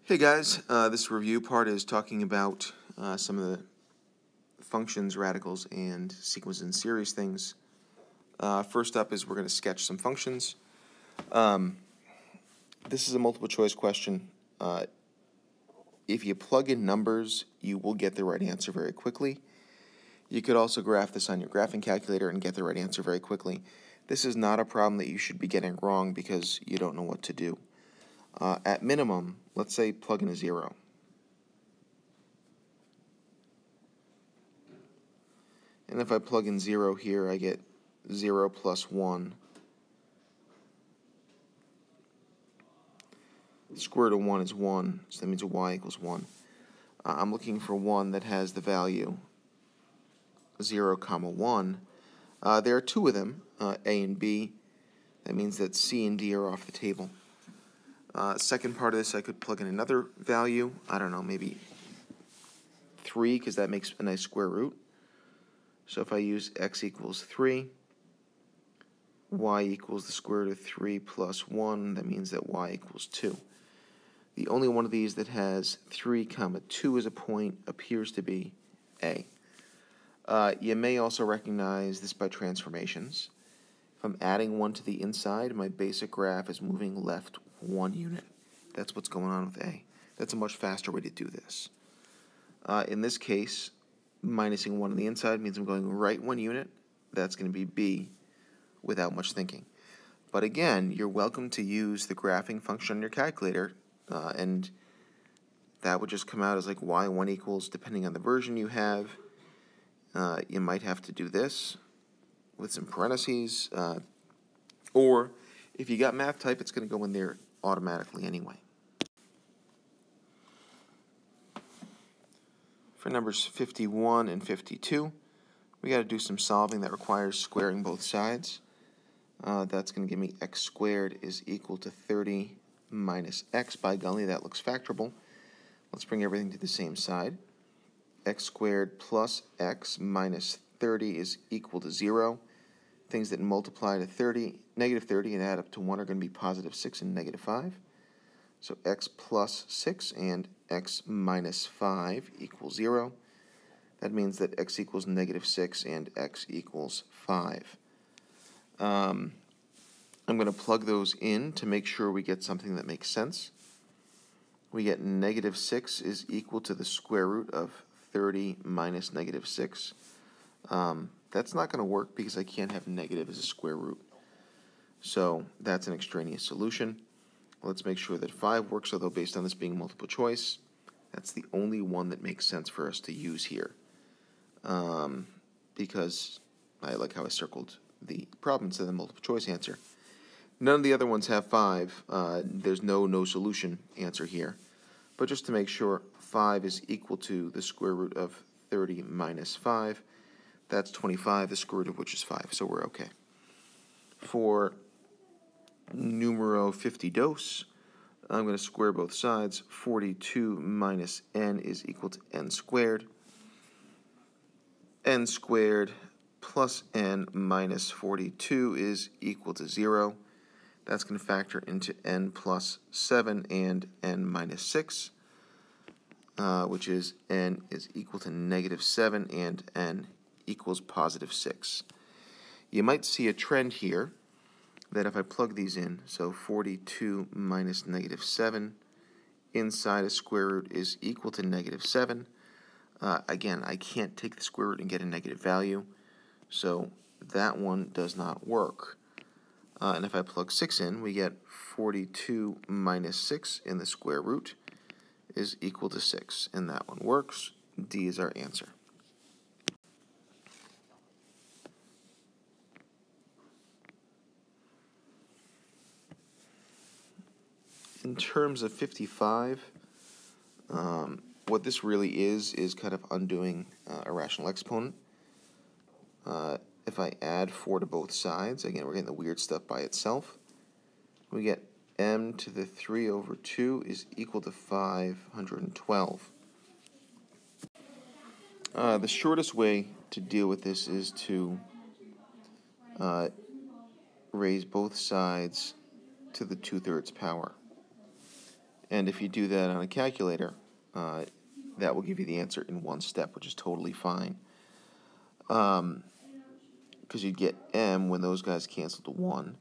Hey guys, this review part is talking about some of the functions, radicals, and sequence and series things. First up is we're going to sketch some functions. This is a multiple choice question. If you plug in numbers, you will get the right answer very quickly. You could also graph this on your graphing calculator and get the right answer very quickly. This is not a problem that you should be getting wrong because you don't know what to do. At minimum, let's say plug in a 0. And if I plug in 0 here, I get 0 plus 1. The square root of 1 is 1, so that means y equals 1. I'm looking for one that has the value 0, 1. There are two of them, a and b. That means that c and d are off the table. Second part of this, I could plug in another value. I don't know, maybe 3, because that makes a nice square root. So if I use x equals 3, y equals the square root of 3 plus 1, that means that y equals 2. The only one of these that has 3, 2 as a point appears to be a. You may also recognize this by transformations. If I'm adding 1 to the inside, my basic graph is moving left 1 unit. That's what's going on with A. That's a much faster way to do this. In this case, minusing 1 on the inside means I'm going right 1 unit. That's going to be B without much thinking. But again, you're welcome to use the graphing function on your calculator, and that would just come out as like y1 equals, depending on the version you have. You might have to do this with some parentheses, or if you got math type, it's going to go in there automatically anyway. For numbers 51 and 52, we got to do some solving that requires squaring both sides. That's going to give me x squared is equal to 30 minus x. By golly, that looks factorable. Let's bring everything to the same side. X squared plus x minus 30 is equal to 0. Things that multiply to negative 30 and add up to 1 are going to be positive 6 and negative 5. So x plus 6 and x minus 5 equals 0. That means that x equals negative 6 and x equals 5. I'm going to plug those in to make sure we get something that makes sense. We get negative 6 is equal to the square root of 30 minus negative 6. That's not going to work because I can't have negative as a square root. So that's an extraneous solution. Let's make sure that 5 works, although based on this being multiple choice, that's the only one that makes sense for us to use here. Because I like how I circled the problem instead of the multiple choice answer. None of the other ones have 5. There's no solution answer here. But just to make sure, 5 is equal to the square root of 30 minus 5. That's 25, the square root of which is 5, so we're okay. For numero 52, I'm going to square both sides. 42 minus n is equal to n squared. N squared plus n minus 42 is equal to 0. That's going to factor into n plus 7 and n minus 6, which is n is equal to negative 7 and n equals positive 6. You might see a trend here that if I plug these in, so 42 minus negative 7 inside a square root is equal to negative 7. Again, I can't take the square root and get a negative value, so that one does not work. And if I plug 6 in, we get 42 minus 6 in the square root is equal to 6, and that one works. D is our answer. In terms of 55, what this really is kind of undoing a rational exponent. If I add 4 to both sides, again, we're getting the weird stuff by itself. We get m to the 3 over 2 is equal to 512. The shortest way to deal with this is to raise both sides to the 2/3 power. And if you do that on a calculator, that will give you the answer in one step, which is totally fine. Because you'd get m when those guys cancel to 1.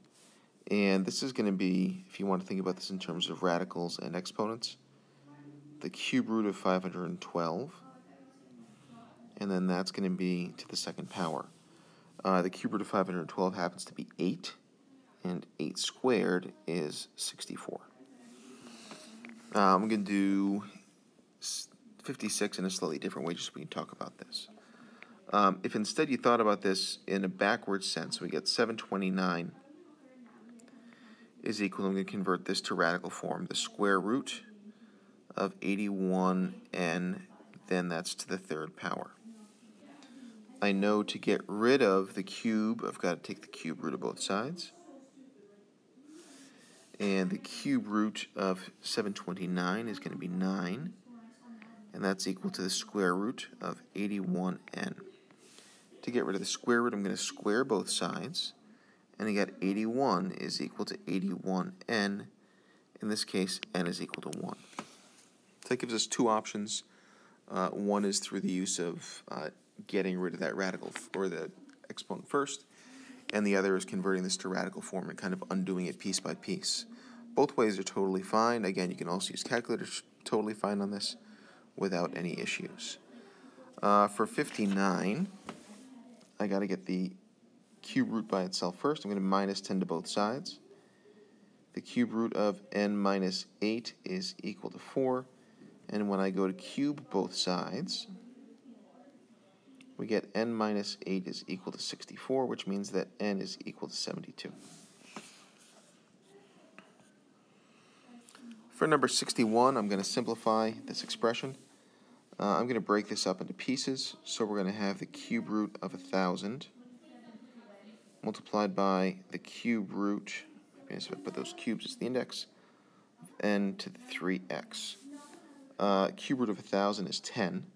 And this is going to be, if you want to think about this in terms of radicals and exponents, the cube root of 512. And then that's going to be to the second power. The cube root of 512 happens to be 8. And 8 squared is 64. I'm going to do 56 in a slightly different way just so we can talk about this. If instead you thought about this in a backwards sense, we get 729 is equal, I'm going to convert this to radical form, the square root of 81n, then that's to the third power. I know to get rid of the cube, I've got to take the cube root of both sides. And the cube root of 729 is going to be 9, and that's equal to the square root of 81n. To get rid of the square root, I'm going to square both sides, and I got 81 is equal to 81n. In this case, n is equal to 1. So that gives us two options. One is through the use of getting rid of that radical, or the exponent first, and the other is converting this to radical form and kind of undoing it piece by piece. Both ways are totally fine. Again, you can also use calculators, totally fine on this without any issues. For 59, I got to get the cube root by itself first. I'm going to minus 10 to both sides. The cube root of n minus 8 is equal to 4. And when I go to cube both sides, we get n minus 8 is equal to 64, which means that n is equal to 72. For number 61, I'm going to simplify this expression. I'm going to break this up into pieces. So we're going to have the cube root of 1,000 multiplied by the cube root, but those cubes is the index, of n to the 3x. Cube root of 1,000 is 10.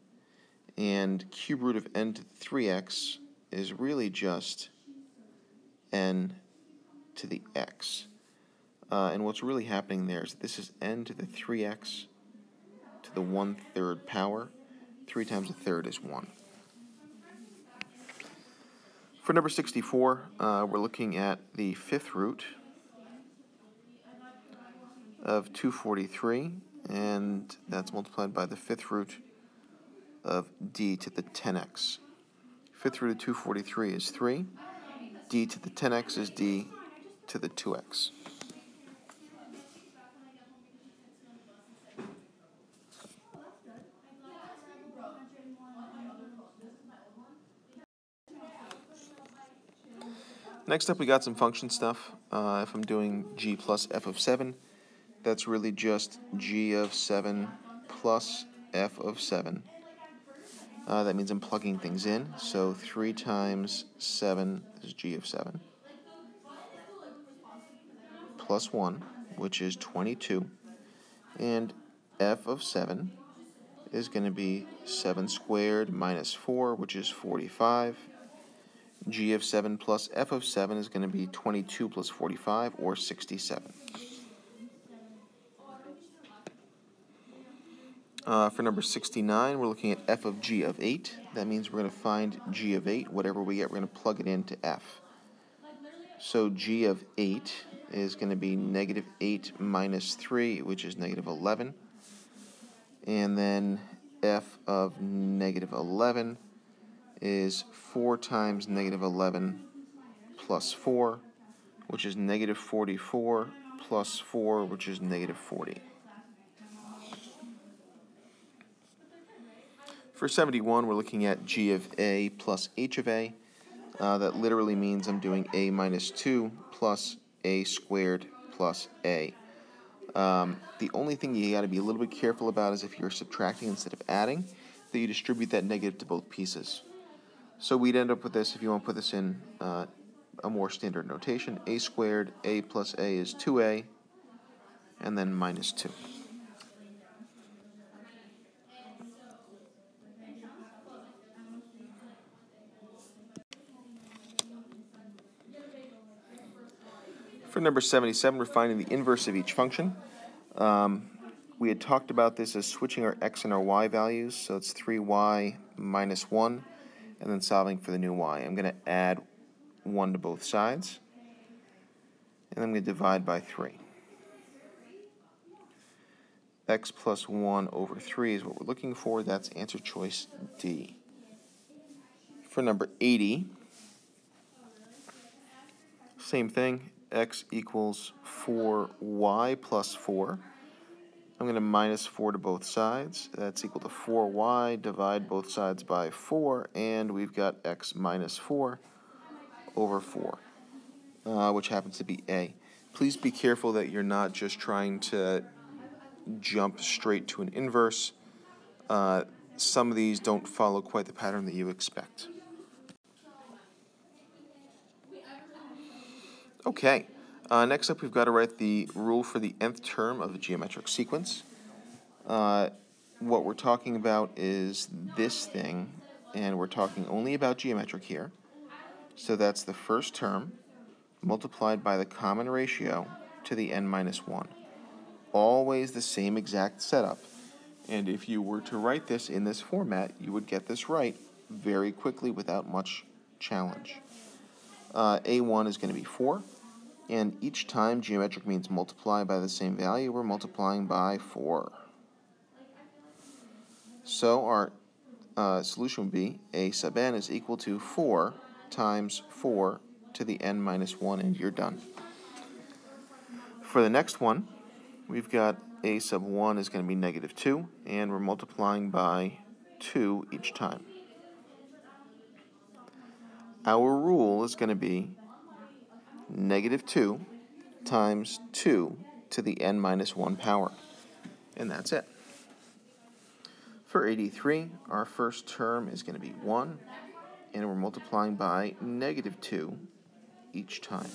And cube root of n to the 3x is really just n to the x. And what's really happening there is that this is n to the 3x to the 1/3 power. 3 times a third is 1. For number 64, we're looking at the fifth root of 243, and that's multiplied by the fifth root of d to the 10x. Fifth root of 243 is 3. D to the 10x is d to the 2x. Next up, we got some function stuff. If I'm doing g plus f of 7, that's really just g of 7 plus f of 7. That means I'm plugging things in. So 3 times 7 is g of 7. Plus 1, which is 22. And f of 7 is going to be 7 squared minus 4, which is 45. G of 7 plus f of 7 is going to be 22 plus 45, or 67. For number 69, we're looking at f of g of 8. That means we're going to find g of 8. Whatever we get, we're going to plug it into f. So g of 8 is going to be negative 8 minus 3, which is negative 11. And then f of negative 11 is 4 times negative 11 plus 4, which is negative 44, plus 4, which is negative 40. For 71, we're looking at g of a plus h of a. That literally means I'm doing a minus 2 plus a squared plus a. The only thing you got to be a little bit careful about is if you're subtracting instead of adding, that you distribute that negative to both pieces. So we'd end up with this, if you want to put this in a more standard notation, a squared, a plus a is 2a, and then minus 2. For number 77, we're finding the inverse of each function. we had talked about this as switching our x and our y values, so it's 3y minus 1, and then solving for the new y. I'm going to add 1 to both sides, and I'm going to divide by 3. X plus 1 over 3 is what we're looking for. That's answer choice D. For number 80, same thing. X equals 4y plus 4. I'm going to minus 4 to both sides. That's equal to 4y. Divide both sides by 4, and we've got x minus 4 over 4, which happens to be A. Please be careful that you're not just trying to jump straight to an inverse. Some of these don't follow quite the pattern that you expect. Okay, next up we've got to write the rule for the nth term of a geometric sequence. What we're talking about is this thing, and we're talking only about geometric here. So that's the first term multiplied by the common ratio to the n minus 1. Always the same exact setup. And if you were to write this in this format, you would get this right very quickly without much challenge. A1 is going to be 4, and each time geometric means multiply by the same value, we're multiplying by 4. So our solution would be A sub n is equal to 4 times 4 to the n minus 1, and you're done. For the next one, we've got A sub 1 is going to be negative 2, and we're multiplying by 2 each time. Our rule is going to be negative 2 times 2 to the n minus 1 power. And that's it. For 83, our first term is going to be 1, and we're multiplying by negative 2 each time.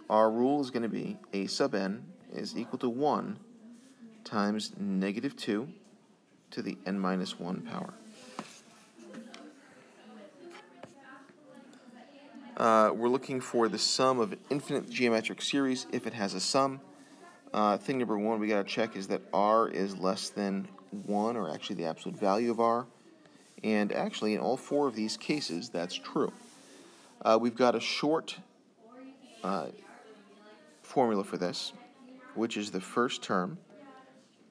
Our rule is going to be A sub n is equal to 1 times negative 2 to the n minus 1 power. We're looking for the sum of an infinite geometric series if it has a sum. Thing number 1 we got to check is that r is less than 1, or actually the absolute value of r. And actually, in all 4 of these cases, that's true. We've got a short formula for this, which is the first term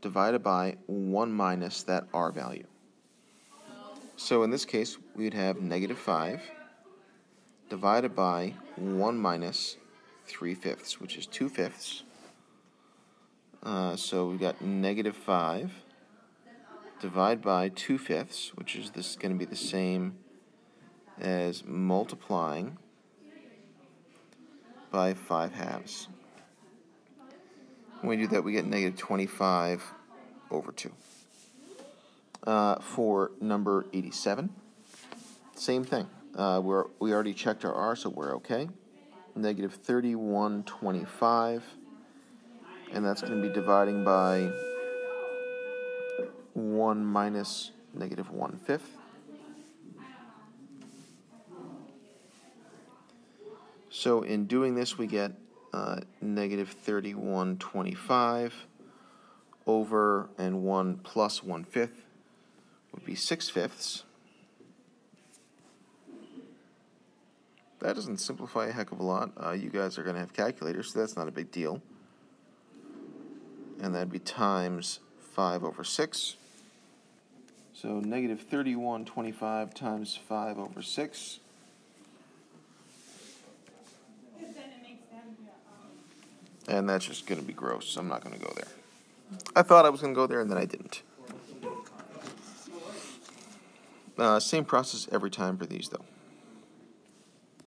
divided by 1 minus that r value. So in this case, we'd have negative 5 divided by 1 minus 3/5, which is 2/5. So we've got negative 5 divided by 2/5, which is this going to be the same as multiplying by 5/2. When we do that, we get negative 25 over 2. For number 87, same thing. We already checked our r, so we're okay. Negative 3125, and that's going to be dividing by 1 minus negative 1/5. So in doing this, we get negative 3125 over, and 1 plus 1/5 would be 6/5. That doesn't simplify a heck of a lot. You guys are going to have calculators, so that's not a big deal. And that'd be times 5 over 6. So negative 3125 times 5 over 6. And that's just going to be gross, so I'm not going to go there. I thought I was going to go there, and then I didn't. Same process every time for these, though.